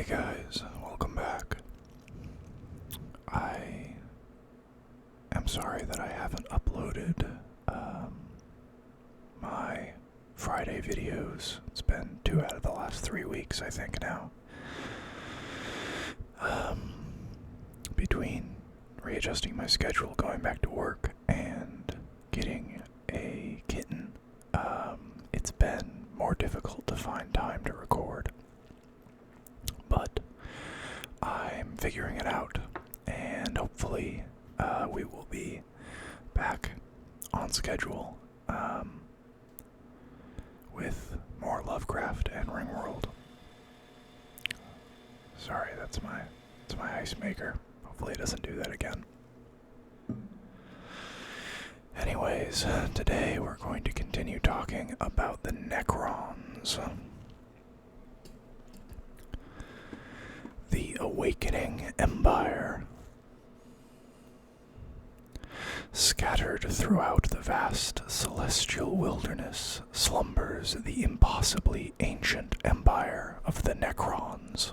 Guys, welcome back. I am sorry that I haven't uploaded my Friday videos. It's been 2 out of the last 3 weeks, I think, now. Between readjusting my schedule, going back to work, and getting a kitten, it's been more difficult to find time to record. But I'm figuring it out, and hopefully we will be back on schedule with more Lovecraft and Ringworld. Sorry, that's my ice maker. Hopefully it doesn't do that again. Anyways, today we're going to continue talking about the Necrons. The Awakening Empire. Scattered throughout the vast celestial wilderness slumbers the impossibly ancient empire of the Necrons.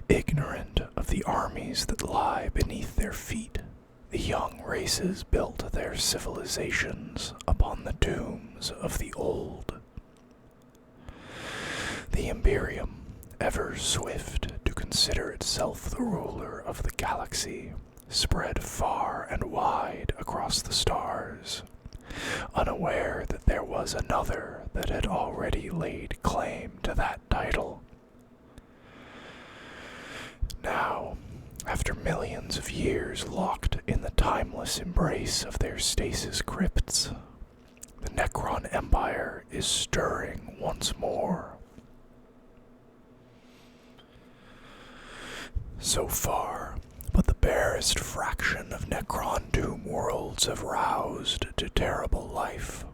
Ignorant of the armies that lie beneath their feet, the young races built their civilizations upon the tombs of the old. The Imperium, ever swift to consider itself the ruler of the galaxy, spread far and wide across the stars, unaware that there was another that had already laid claim to that title. Now, after millions of years locked in the timeless embrace of their stasis crypts, the Necron Empire is stirring once more. So far, but the barest fraction of Necron Doom worlds have roused to terrible life.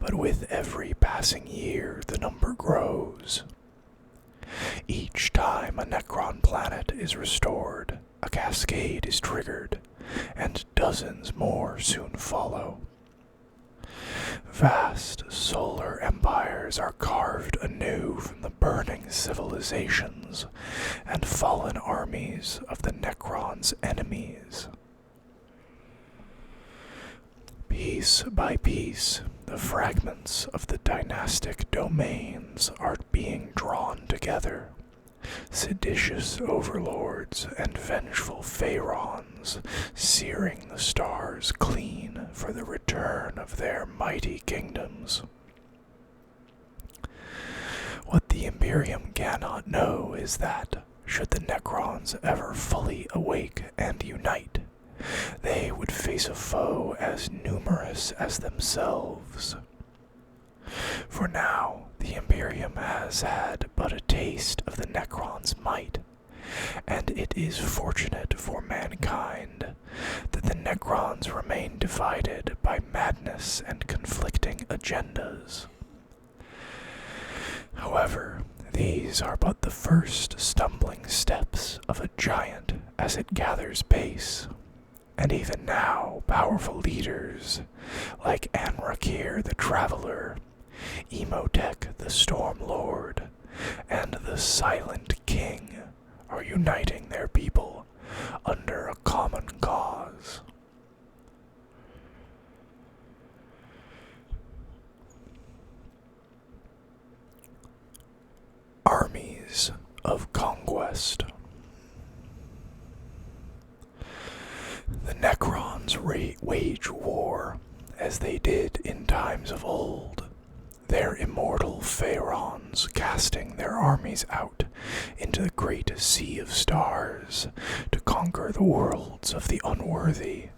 But with every passing year, the number grows. Each time a Necron planet is restored, a cascade is triggered, and dozens more soon follow. Vast solar empires are carved anew from the burning civilizations and fallen armies of the Necrons' enemies. Piece by piece, the fragments of the dynastic domains are being drawn together. Seditious overlords and vengeful pharaons searing the stars clean for the return of their mighty kingdoms. What the Imperium cannot know is that, should the Necrons ever fully awake and unite, they would face a foe as numerous as themselves. For now, the Imperium has had but a taste of the Necrons' might, and it is fortunate for mankind that the Necrons remain divided by madness and conflicting agendas. However, these are but the first stumbling steps of a giant as it gathers pace. And even now, powerful leaders like Anrakir the Traveler, Emotech the Stormlord, and the Silent King are uniting their people under a common cause. Armies of Conquest. The Necrons wage war, as they did in times of old, their immortal pharaons casting their armies out into the great sea of stars to conquer the worlds of the unworthy.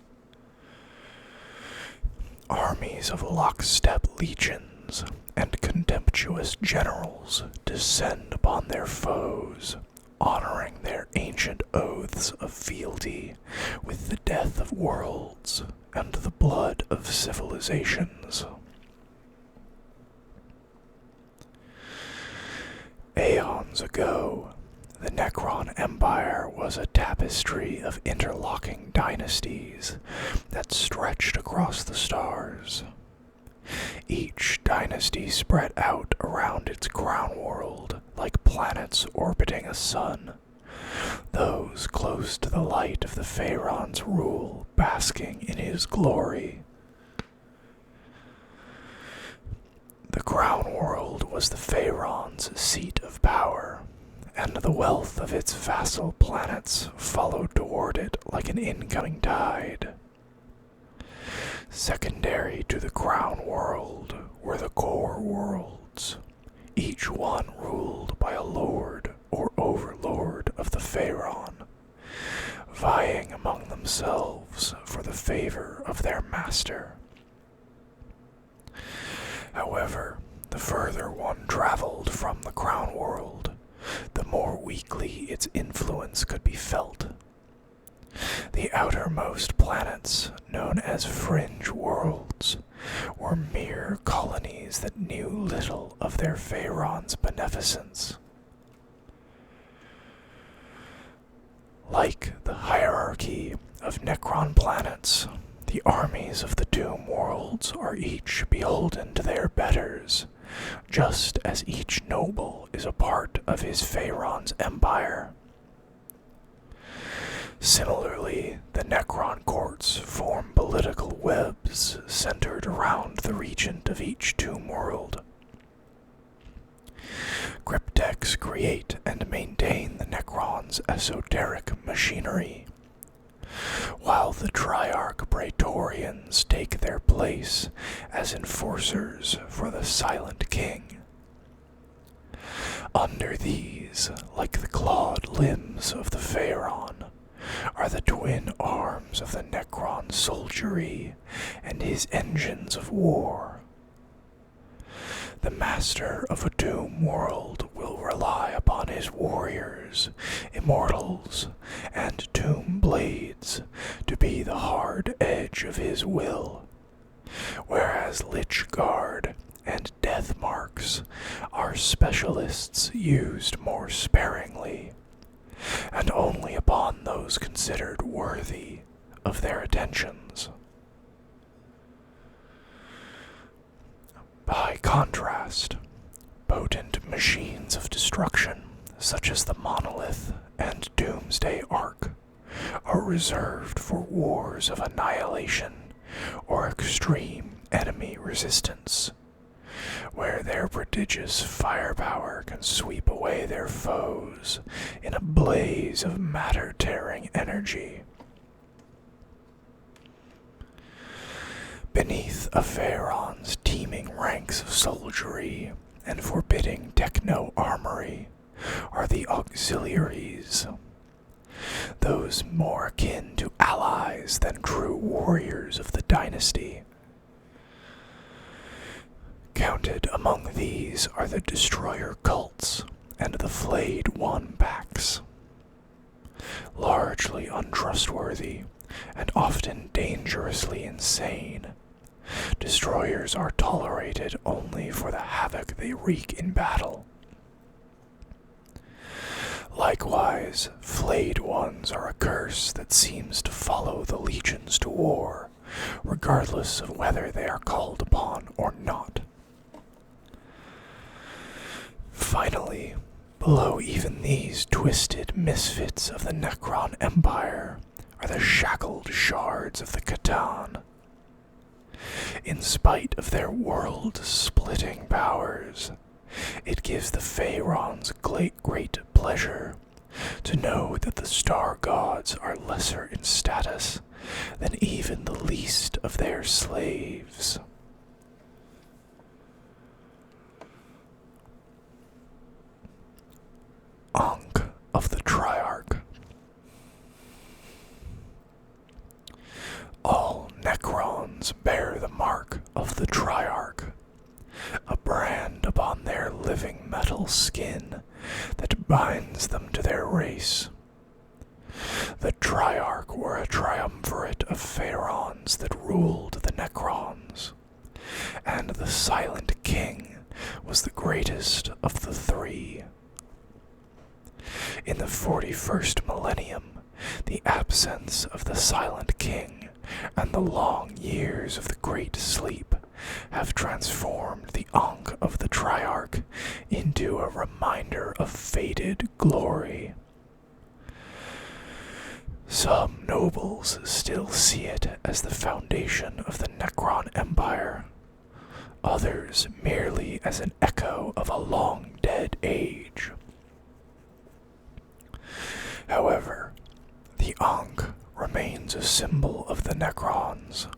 Armies of lockstep legions and contemptuous generals descend upon their foes, honoring their ancient oaths of fealty with the death of worlds and the blood of civilizations. Aeons ago, the Necron Empire was a tapestry of interlocking dynasties that stretched across the stars. Each dynasty spread out around its crown world like planets orbiting a sun, those close to the light of the Pharaon's rule basking in his glory. The crown world was the Pharaon's seat of power, and the wealth of its vassal planets followed toward it like an incoming tide. Secondary to the crown world were the core worlds, each one ruled by a lord or overlord of the Pharaon, vying among themselves for the favor of their master. However, the further one traveled from the crown world, the more weakly its influence could be felt. The outermost planets, known as fringe worlds, were mere colonies that knew little of their Pharaon's beneficence. Like the hierarchy of Necron planets, the armies of the Doom worlds are each beholden to their betters, just as each noble is a part of his Pharaon's empire. Similarly, the Necron courts form political webs centered around the regent of each tomb world. Cryptechs create and maintain the Necrons' esoteric machinery, while the Triarch Praetorians take their place as enforcers for the Silent King. Under these, like the clawed limbs of the Pharaon, are the twin arms of the Necron soldiery and his engines of war. The master of a Doom world will rely upon his warriors, immortals, and tomb blades to be the hard edge of his will, whereas Lich Guard and Death Marks are specialists used more sparingly, and only upon those considered worthy of their attentions. By contrast, potent machines of destruction, such as the Monolith and Doomsday Ark, are reserved for wars of annihilation or extreme enemy resistance, where their prodigious firepower can sweep away their foes in a blaze of matter-tearing energy. Beneath a Pharaon's teeming ranks of soldiery and forbidding techno-armory are the auxiliaries, those more akin to allies than true warriors of the dynasty. Counted among these are the Destroyer cults and the Flayed One packs. Largely untrustworthy and often dangerously insane, Destroyers are tolerated only for the havoc they wreak in battle. Likewise, Flayed Ones are a curse that seems to follow the legions to war, regardless of whether they are called upon or not. Finally, below even these twisted misfits of the Necron Empire are the shackled shards of the Catan. In spite of their world-splitting powers, it gives the Pharaons great pleasure to know that the star gods are lesser in status than even the least of their slaves. Ankh of the Triarch. All Necrons bear the mark of the Triarch, a brand upon their living metal skin that binds them to their race. The Triarch were a triumvirate of Pharaons that ruled the Necrons, and the Silent King was the greatest of the three. In the 41st millennium, the absence of the Silent King and the long years of the Great Sleep have transformed the Ankh of the Triarch into into a reminder of faded glory. Some nobles still see it as the foundation of the Necron Empire, others merely as an echo of a long-dead age. However, the Ankh remains a symbol of the Necrons,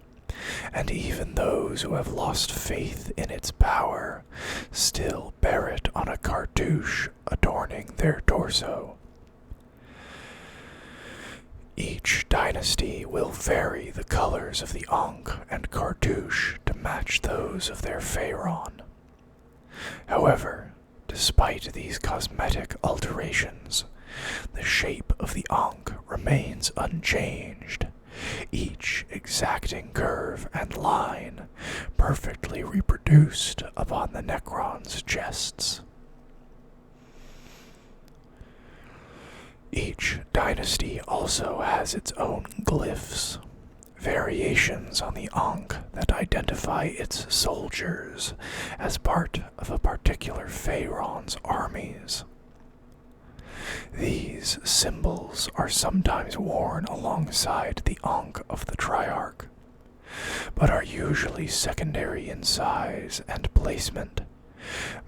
and even those who have lost faith in its power still bear it on a cartouche adorning their torso. Each dynasty will vary the colors of the Ankh and cartouche to match those of their Pharaon. However, despite these cosmetic alterations, the shape of the Ankh remains unchanged, each exacting curve and line perfectly reproduced upon the Necrons' chests. Each dynasty also has its own glyphs, variations on the Ankh that identify its soldiers as part of a particular Pharaon's armies. These symbols are sometimes worn alongside the Ankh of the Triarch, but are usually secondary in size and placement,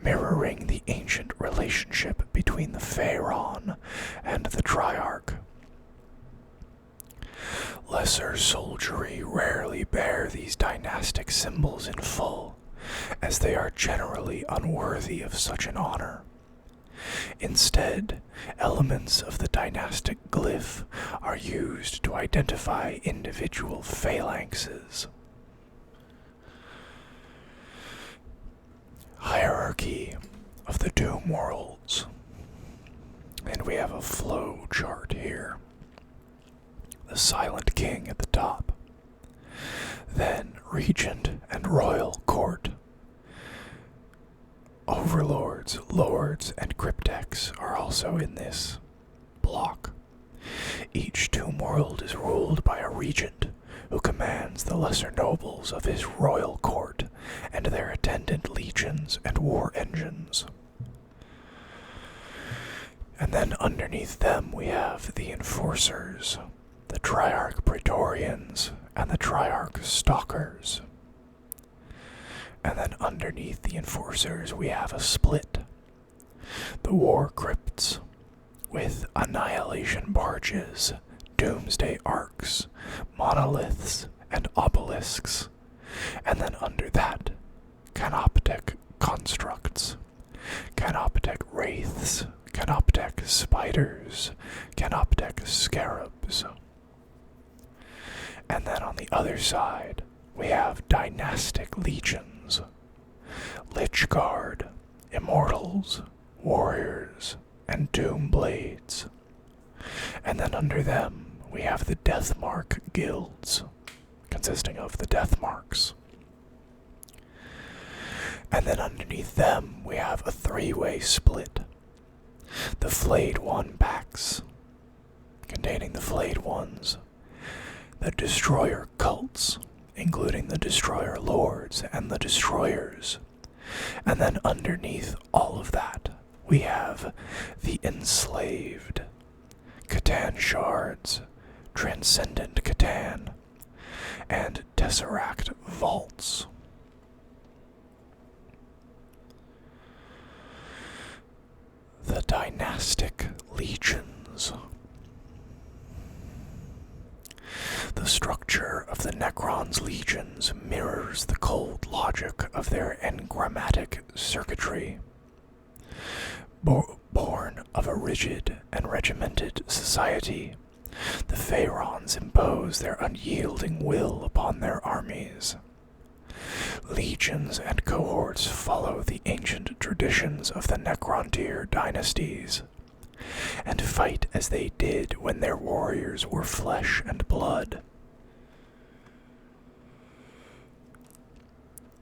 mirroring the ancient relationship between the Pharaon and the Triarch. Lesser soldiery rarely bear these dynastic symbols in full, as they are generally unworthy of such an honor. Instead, elements of the dynastic glyph are used to identify individual phalanxes. Hierarchy of the Doom Worlds. And we have a flow chart here. The Silent King at the top. Then Regent and Royal Court. Overlords, Lords, and Cryptex are also in this block. Each Doom World is ruled by a regent who commands the lesser nobles of his royal court and their attendant legions and war engines. And then underneath them we have the Enforcers, the Triarch Praetorians, and the Triarch Stalkers. And then underneath the Enforcers we have a split. The War Crypts, with Annihilation Barges, Doomsday Arcs, Monoliths, and Obelisks. And then under that, Canoptek Constructs, Canoptek Wraiths, Canoptek Spiders, Canoptek Scarabs. And then on the other side, we have Dynastic Legions, Lich Guard, Immortals, Warriors, and Doom Blades. And then under them, we have the Deathmark Guilds, consisting of the Deathmarks. And then underneath them, we have a three-way split. The Flayed One Packs, containing the Flayed Ones, the Destroyer Cults, including the Destroyer Lords and the Destroyers. And then underneath all of that, we have the Enslaved, Catan Shards, Transcendent Catan, and Tesseract Vaults. The Dynastic Legions. The structure of the Necrons' legions mirrors the cold logic of their engrammatic circuitry. Born of a rigid and regimented society, the Pharaons impose their unyielding will upon their armies. Legions and cohorts follow the ancient traditions of the Necrontyr dynasties, and fight as they did when their warriors were flesh and blood.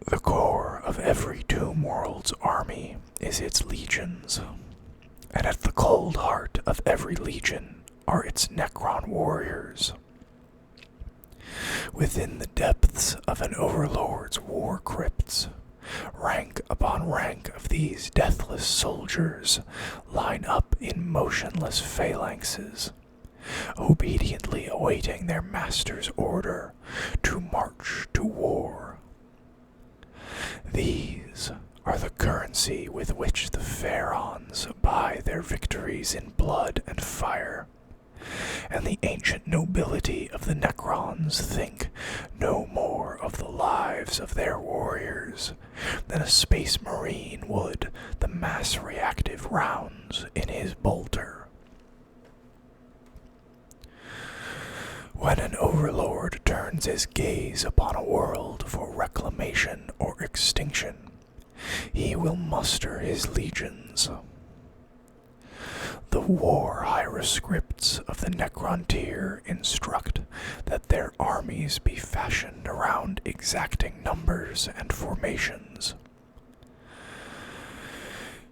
The core of every Doom World's army is its legions, and at the cold heart of every legion are its Necron warriors. Within the depths of an overlord's war crypts, Rank upon rank of these deathless soldiers line up in motionless phalanxes, obediently awaiting their master's order to march to war. These are the currency with which the pharaohs buy their victories in blood and fire, and the ancient nobility of the Necrons think no more of the lives of their warriors than a space marine would the mass-reactive rounds in his bolter. When an overlord turns his gaze upon a world for reclamation or extinction, he will muster his legions. The war hieroscripts of the Necrontier instruct that their armies be fashioned around exacting numbers and formations.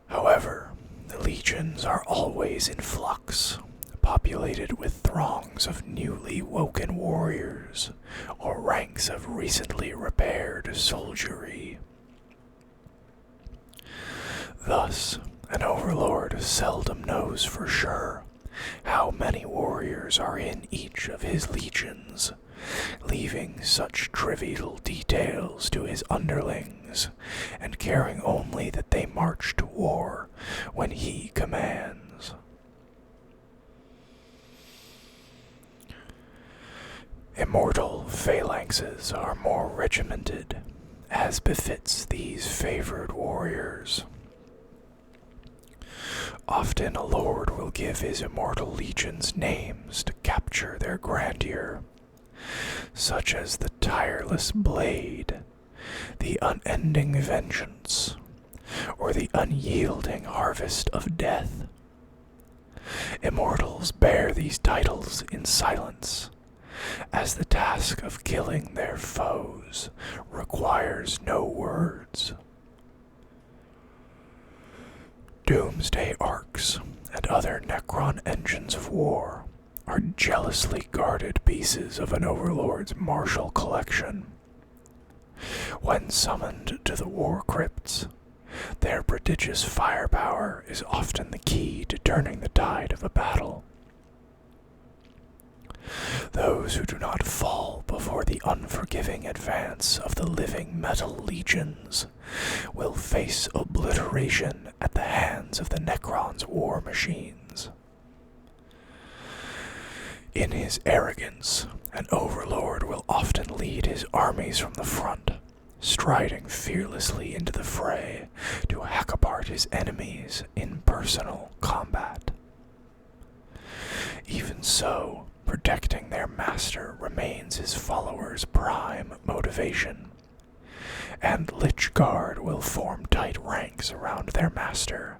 However, the legions are always in flux, populated with throngs of newly woken warriors or ranks of recently repaired soldiery. Thus, an overlord seldom knows for sure how many warriors are in each of his legions, leaving such trivial details to his underlings, and caring only that they march to war when he commands. Immortal phalanxes are more regimented, as befits these favored warriors. Often a lord will give his immortal legions names to capture their grandeur, such as the tireless blade, the unending vengeance, or the unyielding harvest of death. Immortals bear these titles in silence, as the task of killing their foes requires no words. Doomsday arcs and other Necron engines of war are jealously guarded pieces of an overlord's martial collection. When summoned to the war crypts, their prodigious firepower is often the key to turning the tide of a battle. Those who do not fall before the unforgiving advance of the living metal legions will face obliteration at the hands of the Necrons' war machines. In his arrogance, an overlord will often lead his armies from the front, striding fearlessly into the fray to hack apart his enemies in personal combat. Even so, protecting their master remains his followers' prime motivation, and Lich Guard will form tight ranks around their master,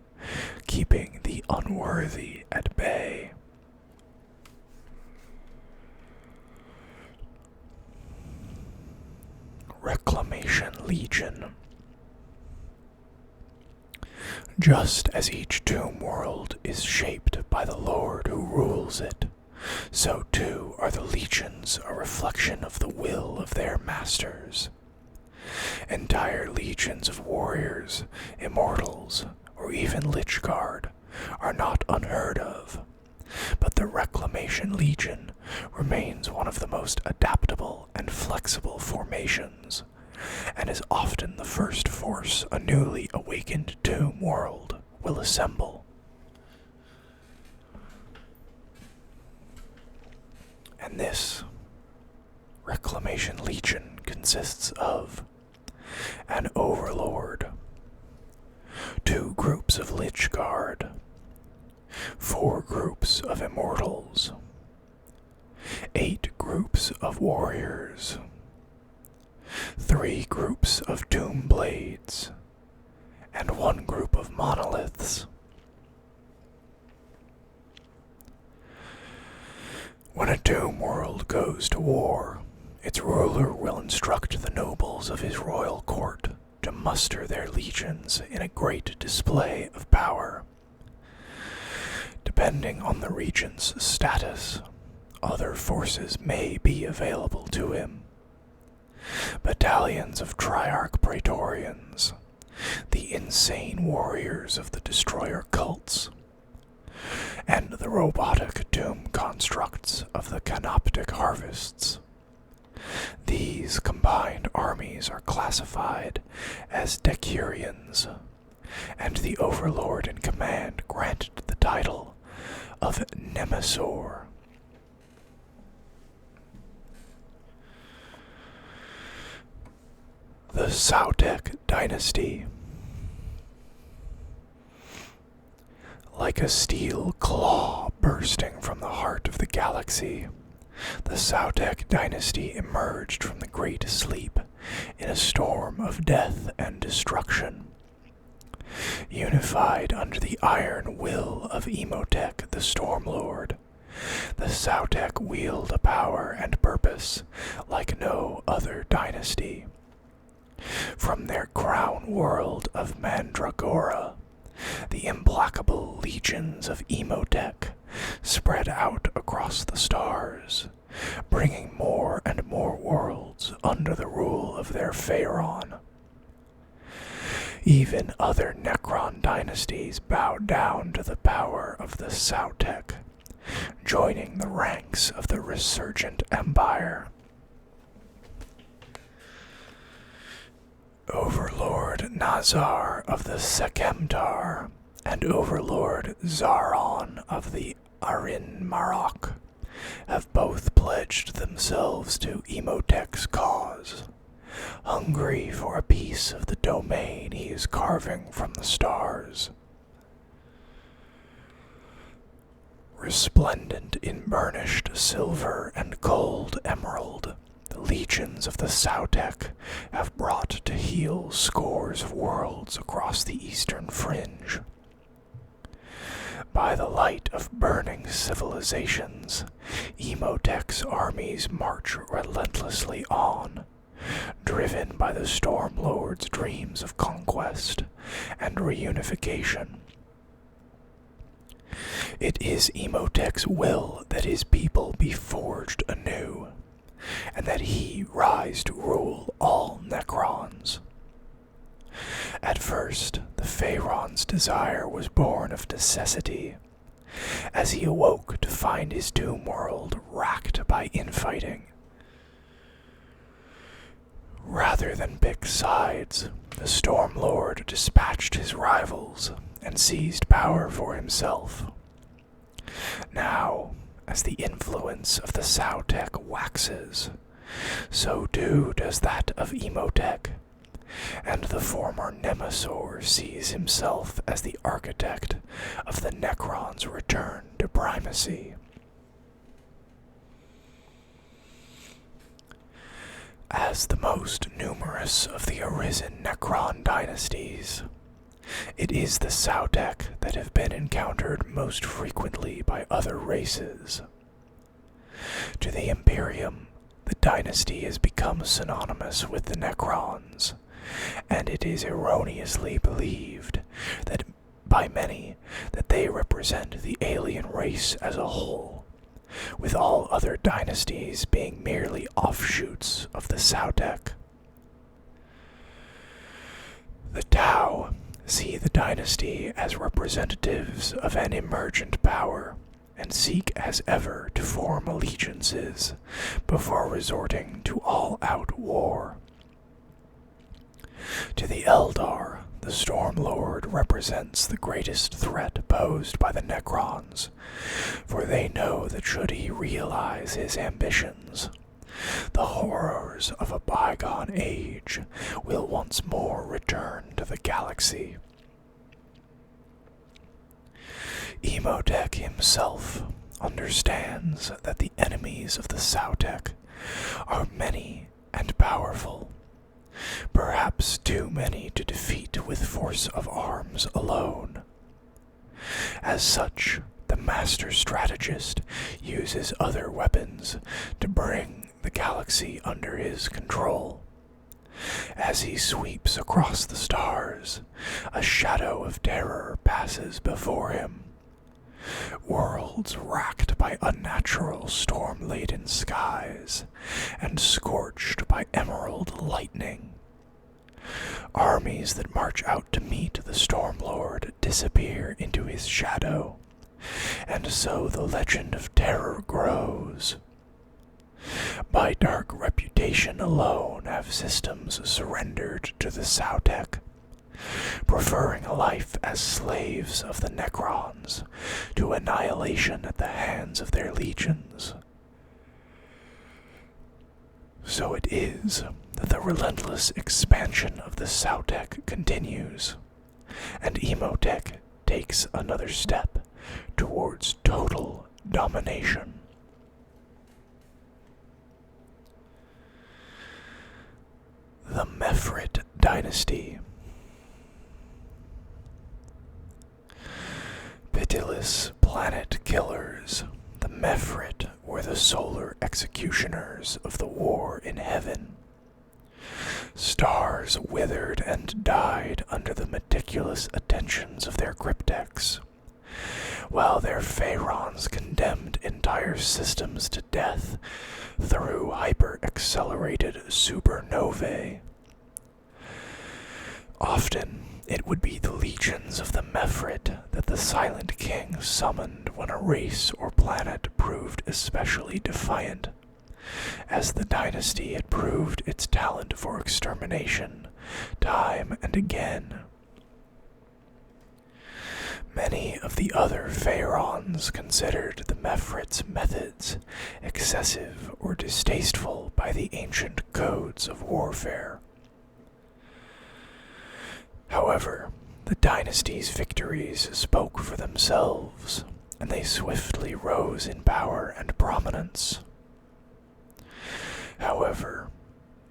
keeping the unworthy at bay. Reclamation Legion. Just as each tomb world is shaped by the lord who rules it, so too are the legions a reflection of the will of their masters. Entire legions of warriors, immortals, or even Lich Guard are not unheard of, but the Reclamation Legion remains one of the most adaptable and flexible formations, and is often the first force a newly awakened tomb world will assemble. And this Reclamation Legion consists of an Overlord, 2 groups of Lich Guard, 4 groups of Immortals, 8 groups of Warriors, 3 groups of Doom Blades, and 1 group of Monoliths. When a Doom world goes to war, its ruler will instruct the nobles of his royal court to muster their legions in a great display of power. Depending on the regent's status, other forces may be available to him. battalions of Triarch Praetorians, the insane warriors of the Destroyer cults, and the robotic doom constructs of the Canoptic Harvests. These combined armies are classified as Decurions, and the Overlord in command granted the title of Nemesor. The Sautek Dynasty. Like a steel claw bursting from the heart of the galaxy, the Sautek Dynasty emerged from the Great Sleep in a storm of death and destruction. Unified under the iron will of Imhotep the Stormlord, the Sautek wield a power and purpose like no other dynasty. From their crown world of Mandragora, the implacable legions of Imhotep spread out across the stars, bringing more and more worlds under the rule of their Pharaon. Even other Necron dynasties bowed down to the power of the Sautek, joining the ranks of the resurgent empire. Overlord Nazar of the Sekemtar and Overlord Zaron of the Arin Marok have both pledged themselves to Imhotep's cause, hungry for a piece of the domain he is carving from the stars. Resplendent in burnished silver and gold emerald, the legions of the Sautek have brought to heal scores of worlds across the eastern fringe. By the light of burning civilizations, Imhotep's armies march relentlessly on, driven by the Stormlord's dreams of conquest and reunification. It is Imhotep's will that his people be forged anew, and that he rise to rule all Necrons. At first, the Pharaon's desire was born of necessity, as he awoke to find his doom world racked by infighting. Rather than pick sides, the Stormlord dispatched his rivals and seized power for himself. Now, as the influence of the Sautek waxes, so too does that of Imhotep, and the former Nemesor sees himself as the architect of the Necrons' return to primacy. As the most numerous of the arisen Necron dynasties, it is the Sautek that have been encountered most frequently by other races. To the Imperium, the dynasty has become synonymous with the Necrons, and it is erroneously believed that by many that they represent the alien race as a whole, with all other dynasties being merely offshoots of the Sautek. The Tau see the dynasty as representatives of an emergent power, and seek as ever to form allegiances before resorting to all-out war. To the Eldar, the Stormlord represents the greatest threat posed by the Necrons, for they know that should he realize his ambitions, the horrors of a bygone age will once more return to the galaxy. Imhotep himself understands that the enemies of the Sautek are many and powerful, perhaps too many to defeat with force of arms alone. As such, the master strategist uses other weapons to bring the galaxy under his control. As he sweeps across the stars, a shadow of terror passes before him. Worlds racked by unnatural storm-laden skies and scorched by emerald lightning. Armies that march out to meet the Stormlord disappear into his shadow, and so the legend of terror grows. By dark reputation alone have systems surrendered to the Sautek, preferring a life as slaves of the Necrons to annihilation at the hands of their legions. So it is that the relentless expansion of the Sautek continues, and Emotech takes another step towards total domination. The Mefrit Dynasty. Pitiless planet killers, the Mefrit were the solar executioners of the war in heaven. Stars withered and died under the meticulous attentions of their cryptex, while their pharaons condemned entire systems to death through hyper-accelerated supernovae. Often, it would be the legions of the Mefrit that the Silent King summoned when a race or planet proved especially defiant, as the dynasty had proved its talent for extermination time and again. Many of the other pharaons considered the Mefrit's methods excessive or distasteful by the ancient codes of warfare. However, the dynasty's victories spoke for themselves, and they swiftly rose in power and prominence. However,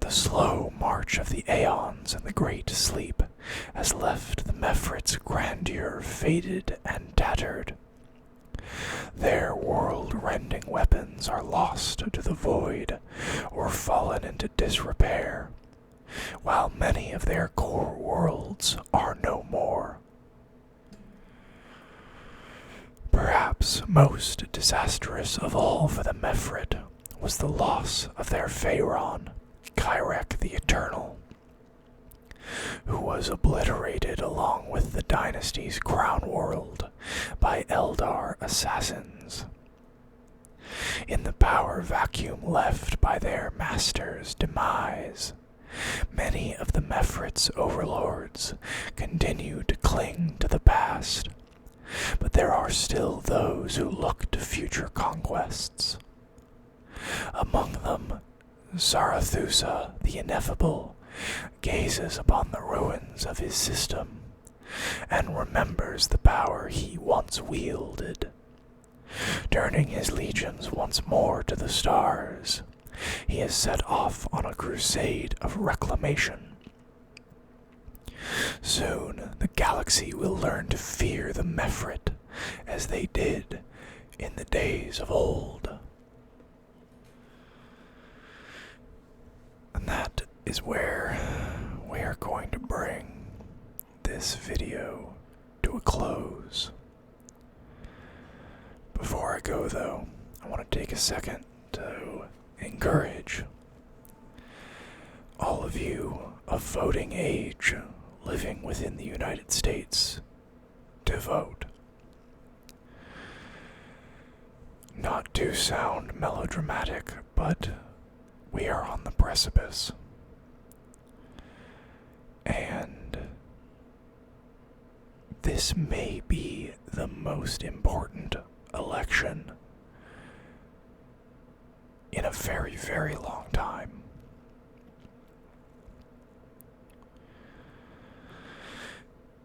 the slow march of the aeons and the great sleep has left the Mefrit's grandeur faded and tattered. Their world-rending weapons are lost to the void or fallen into disrepair, while many of their core worlds are no more. Perhaps most disastrous of all for the Mefrit was the loss of their pharaon, Kyrek the Eternal, who was obliterated along with the dynasty's crown world by Eldar assassins. In the power vacuum left by their master's demise, many of the Mefrit's overlords continue to cling to the past, but there are still those who look to future conquests. Among them, Zarathustra the Ineffable gazes upon the ruins of his system and remembers the power he once wielded. Turning his legions once more to the stars, he has set off on a crusade of reclamation. Soon the galaxy will learn to fear the Mefrit as they did in the days of old. And that is where we are going to bring this video to a close. Before I go, though, I want to take a second to encourage all of you of voting age living within the United States to vote. Not to sound melodramatic, but we are on the precipice. And this may be the most important election in a very, very long time.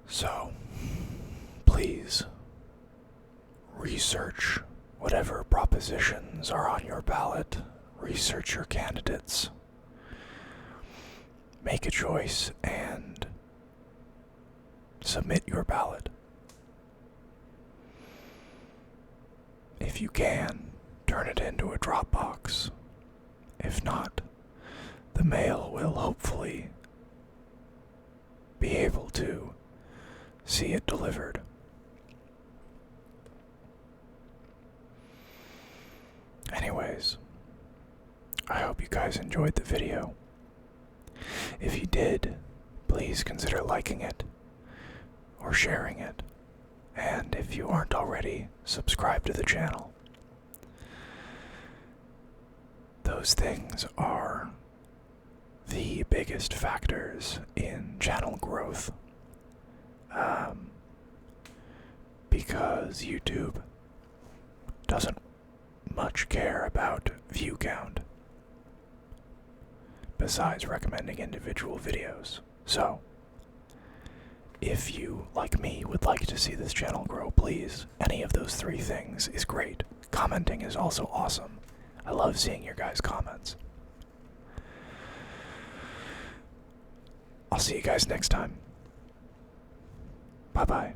So, please research whatever propositions are on your ballot. Research your candidates. Make a choice and submit your ballot. If you can, turn it into a drop box. If not, the mail will hopefully be able to see it delivered. always, I hope you guys enjoyed the video. If you did, please consider liking it or sharing it. And if you aren't already, subscribe to the channel. Those things are the biggest factors in channel growth. Because YouTube doesn't much care about view count, besides recommending individual videos. So, if you, like me, would like to see this channel grow, please, any of those three things is great. Commenting is also awesome. I love seeing your guys' comments. I'll see you guys next time. Bye-bye.